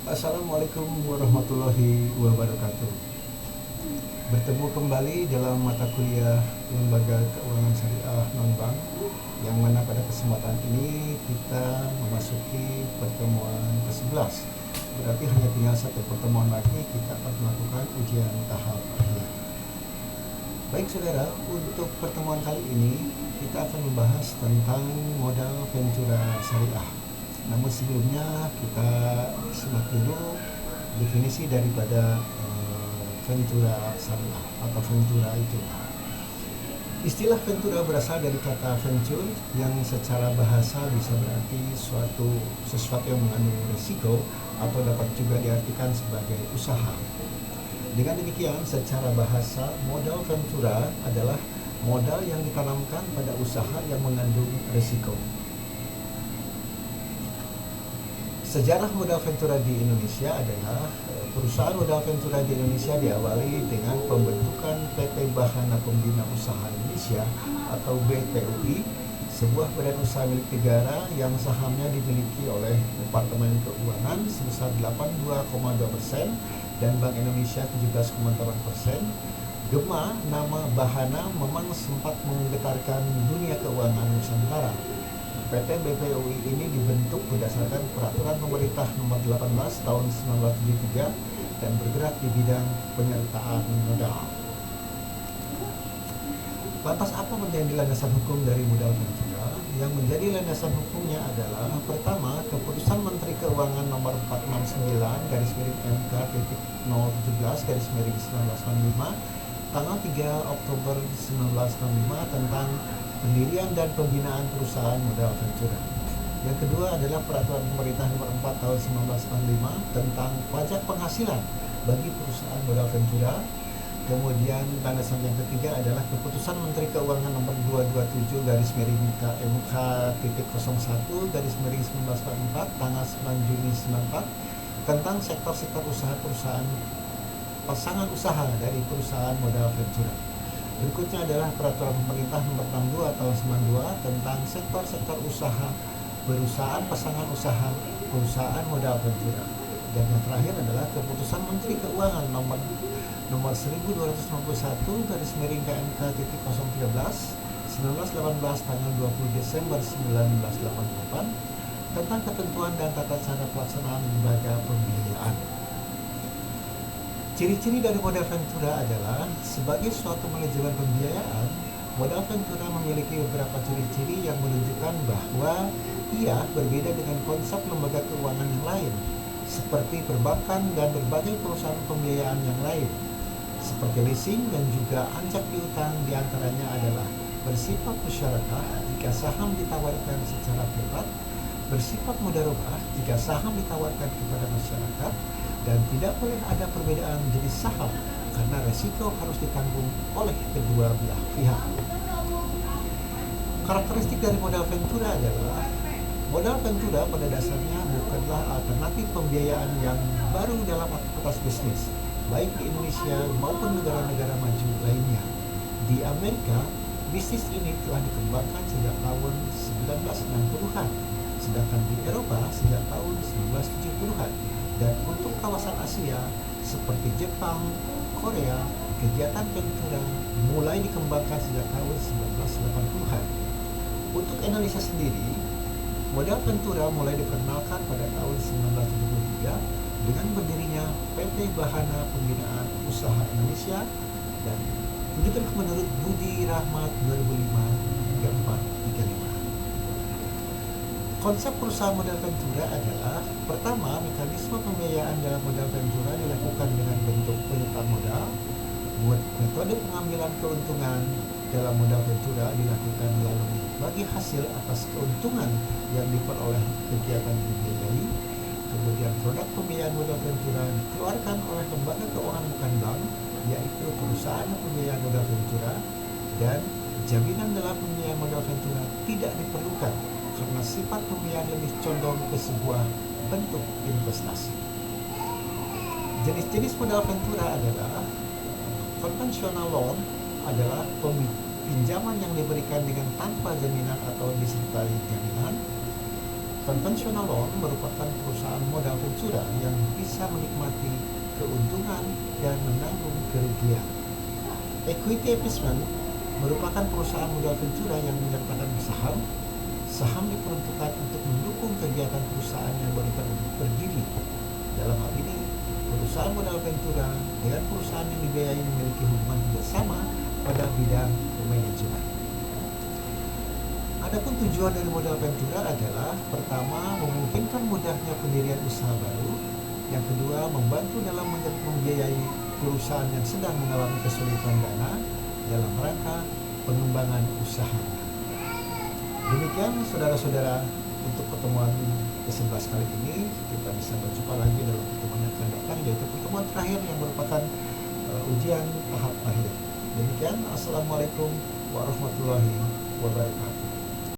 Assalamualaikum warahmatullahi wabarakatuh. Bertemu kembali dalam mata kuliah Lembaga Keuangan Syariah Non-Bank, yang mana pada kesempatan ini kita memasuki pertemuan ke-11. Berarti hanya tinggal satu pertemuan lagi kita akan melakukan ujian tahap akhir. Baik saudara, untuk pertemuan kali ini kita akan membahas tentang modal ventura syariah. Namun sebelumnya kita simak dulu definisi daripada ventura syariah atau ventura itu. Istilah ventura berasal dari kata venture yang secara bahasa bisa berarti sesuatu yang mengandung risiko atau dapat juga diartikan sebagai usaha. Dengan demikian, secara bahasa, modal ventura adalah modal yang ditanamkan pada usaha yang mengandung risiko. Sejarah modal ventura di Indonesia adalah perusahaan modal ventura di Indonesia diawali dengan pembentukan PT Bahana Pembina Usaha Indonesia atau BPUI, sebuah badan usaha milik negara yang sahamnya dimiliki oleh Departemen Keuangan sebesar 82,2% dan Bank Indonesia 17,8%. Gema nama Bahana memang sempat menggetarkan dunia keuangan Nusantara. PT BPUI ini dibentuk berdasarkan Peraturan Pemerintah Nomor 18 Tahun 1973 dan bergerak di bidang penyertaan modal. Lantas apa menjadi landasan hukum dari modal ventura? Yang menjadi landasan hukumnya adalah pertama, Keputusan Menteri Keuangan Nomor 469 MK.017 tanggal 3 Oktober 1965 tentang pendirian dan pembinaan perusahaan modal ventura. Yang kedua adalah Peraturan Pemerintah Nomor 4 Tahun 1945 tentang pajak penghasilan bagi perusahaan modal ventura. Kemudian landasan yang ketiga adalah Keputusan Menteri Keuangan Nomor 227 KMK.01/1944 tanggal 9 Juni 94 tentang sektor-sektor usaha perusahaan pasangan usaha dari perusahaan modal ventura. Berikutnya adalah Peraturan Pemerintah Nomor 62 Tahun 92 tentang sektor-sektor usaha perusahaan pasangan usaha perusahaan modal ventura. Dan yang terakhir adalah Keputusan Menteri Keuangan Nomor 1251 KMK.013 1918 tanggal 20 Desember 1988 tentang ketentuan dan tata cara pelaksanaan lembaga pembiayaan. Ciri-ciri dari modal ventura adalah sebagai suatu manajemen pembiayaan, modal ventura memiliki beberapa ciri-ciri yang menunjukkan bahwa ia berbeda dengan konsep lembaga keuangan yang lain, seperti perbankan dan berbagai perusahaan pembiayaan yang lain, seperti leasing dan juga anjak piutang. Diantaranya adalah bersifat musyarakah jika saham ditawarkan secara privat, bersifat mudharabah jika saham ditawarkan kepada masyarakat, dan tidak boleh ada perbedaan jenis saham karena resiko harus ditanggung oleh kedua belah pihak. Karakteristik dari modal ventura adalah modal ventura pada dasarnya bukanlah alternatif pembiayaan yang baru dalam aktivitas bisnis, baik di Indonesia maupun negara-negara maju lainnya. Di Amerika, bisnis ini telah dikembangkan sejak tahun 1960-an, sedangkan di Eropa sejak tahun 1970-an. Dan untuk kawasan Asia seperti Jepang, Korea, kegiatan ventura mulai dikembangkan sejak tahun 1980-an. Untuk Indonesia sendiri, modal ventura mulai diperkenalkan pada tahun 1973 dengan berdirinya PT Bahana Pembinaan Usaha Indonesia, dan begitulah menurut Budi Rahmat 2005-3435. Konsep perusahaan modal ventura adalah pertama, mekanisme pembiayaan dalam modal ventura dilakukan dengan bentuk penyertaan modal. Metode pengambilan keuntungan dalam modal ventura dilakukan melalui bagi hasil atas keuntungan yang diperoleh kegiatan dibiayai. Kemudian produk pembiayaan modal ventura dikeluarkan oleh lembaga keuangan bukan bank, yaitu perusahaan pembiayaan modal ventura, dan jaminan dalam pembiayaan modal ventura tidak diperlukan karena sifat pembiayaan lebih condong ke sebuah bentuk investasi. Jenis-jenis modal ventura adalah konvensional loan, adalah pinjaman yang diberikan dengan tanpa jaminan atau disertai jaminan. Konvensional loan merupakan perusahaan modal ventura yang bisa menikmati keuntungan dan menanggung kerugian. Equity investment merupakan perusahaan modal ventura yang menyertakan saham. Saham diperuntukkan untuk mendukung kegiatan perusahaan yang baru berdiri. Dalam hal ini, perusahaan modal ventura dengan perusahaan yang dibiayai memiliki hubungan bersama pada bidang manajemen. Adapun tujuan dari modal ventura adalah pertama, memungkinkan mudahnya pendirian usaha baru. Yang kedua, membantu dalam membiayai perusahaan yang sedang mengalami kesulitan dana dalam rangka pengembangan usahanya. Demikian saudara-saudara, untuk pertemuan ke-11 kali ini kita bisa berjumpa lagi dalam pertemuan yang akan datang, yaitu pertemuan terakhir yang merupakan ujian tahap akhir. Demikian, assalamualaikum warahmatullahi wabarakatuh.